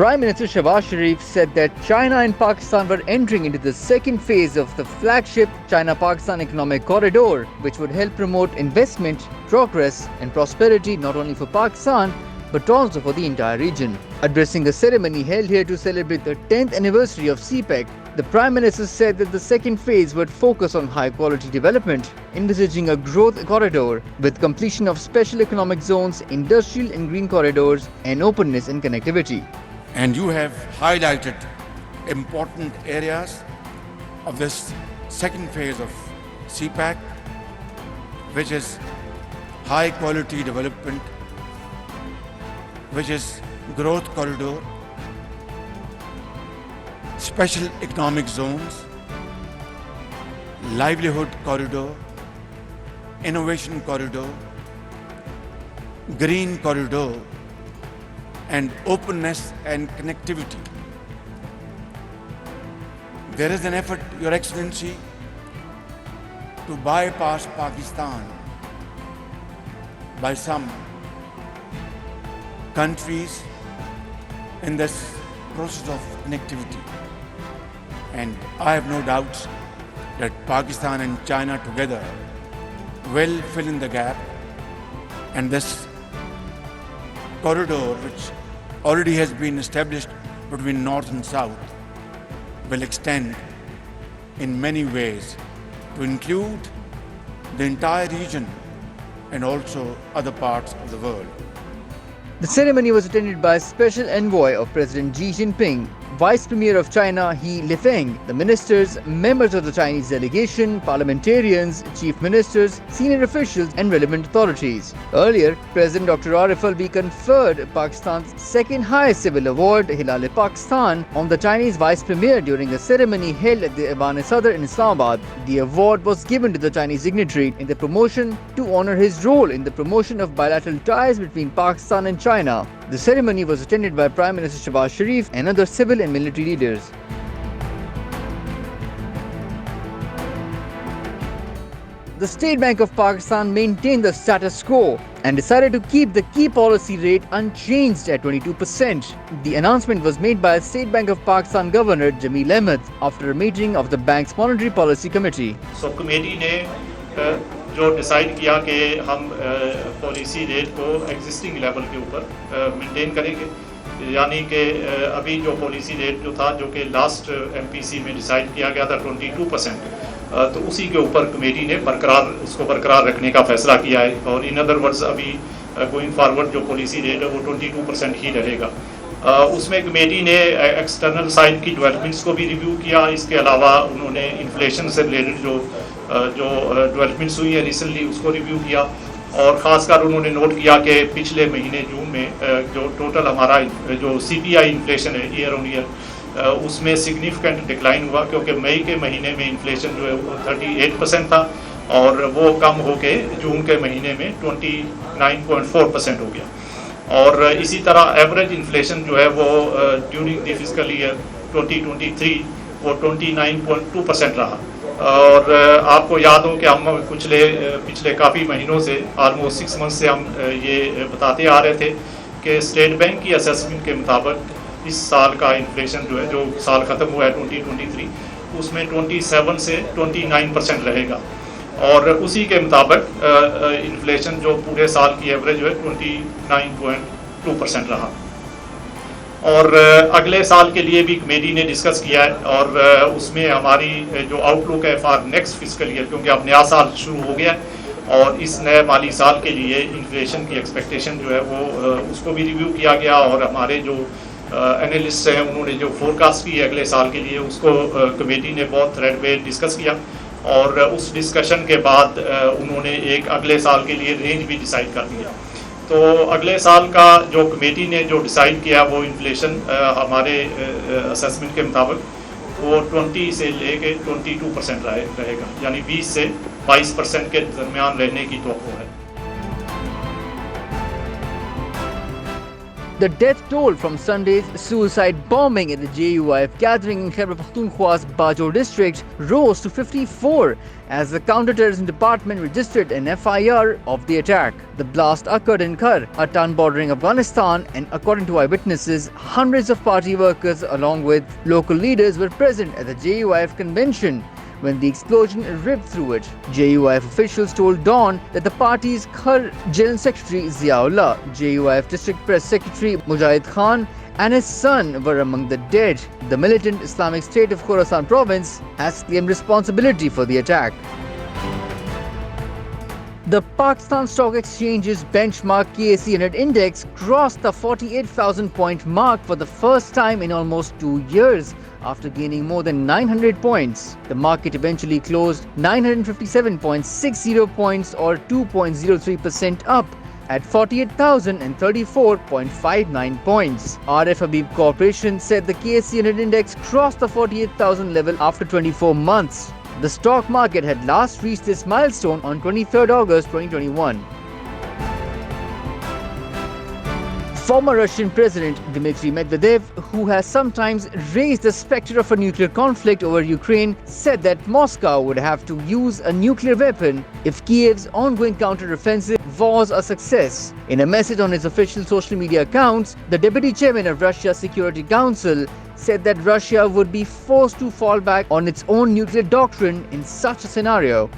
Prime Minister Shehbaz Sharif said that China and Pakistan were entering into the second phase of the flagship China-Pakistan Economic Corridor, which would help promote investment, progress and prosperity not only for Pakistan but also for the entire region. Addressing a ceremony held here to celebrate the 10th anniversary of CPEC, the Prime Minister said that the second phase would focus on high-quality development, envisaging a growth corridor with completion of special economic zones, industrial and green corridors, and openness and connectivity. And you have highlighted important areas of this second phase of CPEC, which is high-quality development, which is growth corridor, special economic zones, livelihood corridor, innovation corridor, green corridor, and openness and connectivity. There is an effort, Your Excellency, to bypass Pakistan by some countries in this process of connectivity. And I have no doubts that Pakistan and China together will fill in the gap, and this corridor, which already has been established between North and South, will extend in many ways to include the entire region and also other parts of the world. The ceremony was attended by Special Envoy of President Xi Jinping, Vice Premier of China He Lifeng, the ministers, members of the Chinese delegation, parliamentarians, chief ministers, senior officials and relevant authorities. Earlier, President Dr. Arif Alvi conferred Pakistan's second highest civil award, Hilal-e-Pakistan, on the Chinese Vice Premier during a ceremony held at the Aiwan-e-Sadr in Islamabad. The award was given to the Chinese dignitary in the promotion to honor his role in the promotion of bilateral ties between Pakistan and China. The ceremony was attended by Prime Minister Shehbaz Sharif and other civil and military leaders. The State Bank of Pakistan maintained the status quo and decided to keep the key policy rate unchanged at 22%. The announcement was made by State Bank of Pakistan Governor Jameel Ahmed after a meeting of the bank's Monetary Policy Committee. So committee ने जो decide किया कि हम policy rate को existing level के ऊपर maintain करेंगे, यानी कि अभी जो पॉलिसी रेट जो था, जो कि लास्ट एमपीसी में डिसाइड किया गया था 22%, तो उसी के ऊपर कमेटी ने उसको बरकरार रखने का फैसला किया है। और इन अदर वर्ड्स अभी गोइंग फॉरवर्ड जो पॉलिसी रेट है वो 22% ही रहेगा। उसमें कमेटी ने एक्सटर्नल साइड की डेवलपमेंट्स को भी रिव्यू किया। इसके अलावा उन्होंने इन्फ्लेशन से रिलेटेड जो डेवलपमेंट्स हुई है रिसेंटली उसको रिव्यू किया, और ख़ासकर उन्होंने नोट किया कि पिछले महीने जून में जो टोटल हमारा जो सीपीआई इन्फ्लेशन है ईयर ऑन ईयर, उसमें सिग्निफिकेंट डिक्लाइन हुआ, क्योंकि मई के महीने में इन्फ्लेशन जो है वो 38% था और वो कम होके जून के महीने में 29.4% हो गया। और इसी तरह एवरेज इन्फ्लेशन जो है वो ड्यूरिंग द फिस्कल ईयर 2023 वो 29.2% रहा। और आपको याद हो कि हम पिछले काफ़ी महीनों से ऑलमोस्ट 6 मंथ से हम ये बताते आ रहे थे कि स्टेट बैंक की असेसमेंट के मुताबिक इस साल का इन्फ्लेशन जो है, जो साल ख़त्म हुआ है 2023, उसमें 27 से 29% रहेगा। और उसी के मुताबिक इन्फ्लेशन जो पूरे साल की एवरेज जो है 29.2% रहा। और अगले साल के लिए भी कमेटी ने डिस्कस किया है, और उसमें हमारी जो आउटलुक है फॉर नेक्स्ट फिस्कल ईयर, क्योंकि अब नया साल शुरू हो गया है और इस नए माली साल के लिए इन्फ्लेशन की एक्सपेक्टेशन जो है वो उसको भी रिव्यू किया गया। और हमारे जो एनालिस्ट हैं उन्होंने जो फोरकास्ट की है अगले साल के लिए, उसको कमेटी ने बहुत थ्रेड पे डिस्कस किया, और उस डिस्कशन के बाद उन्होंने एक अगले साल के लिए रेंज भी डिसाइड कर दिया। तो अगले साल का जो कमेटी ने जो डिसाइड किया वो इन्फ्लेशन हमारे असेसमेंट के मुताबिक वो 20 से लेके 22% रहेगा, यानी 20 से 22% के दरमियान रहने की तवक्को है। The death toll from Sunday's suicide bombing at the JUIF gathering in Khyber Pakhtunkhwa's Bajaur district rose to 54 as the counterterrorism department registered an FIR of the attack. The blast occurred in Khar, a town bordering Afghanistan, and according to eyewitnesses, hundreds of party workers along with local leaders were present at the JUIF convention when the explosion ripped through it. JUIF officials told Dawn that the party's Khar General Secretary Ziaullah, JUIF District Press Secretary Mujahid Khan, and his son were among the dead. The militant Islamic State of Khorasan province has claimed responsibility for the attack. The Pakistan Stock Exchange's benchmark KSE 100 index crossed the 48,000 point mark for the first time in almost 2 years, after gaining more than 900 points. The market eventually closed 957.60 points or 2.03% up at 48,034.59 points. RF Habib Corporation said the KSE 100 index crossed the 48,000 level after 24 months. The stock market had last reached this milestone on 23rd August 2021. Former Russian President Dmitry Medvedev, who has sometimes raised the specter of a nuclear conflict over Ukraine, said that Moscow would have to use a nuclear weapon if Kiev's ongoing counteroffensive was a success. In a message on his official social media accounts, the deputy chairman of Russia's Security Council said that Russia would be forced to fall back on its own nuclear doctrine in such a scenario.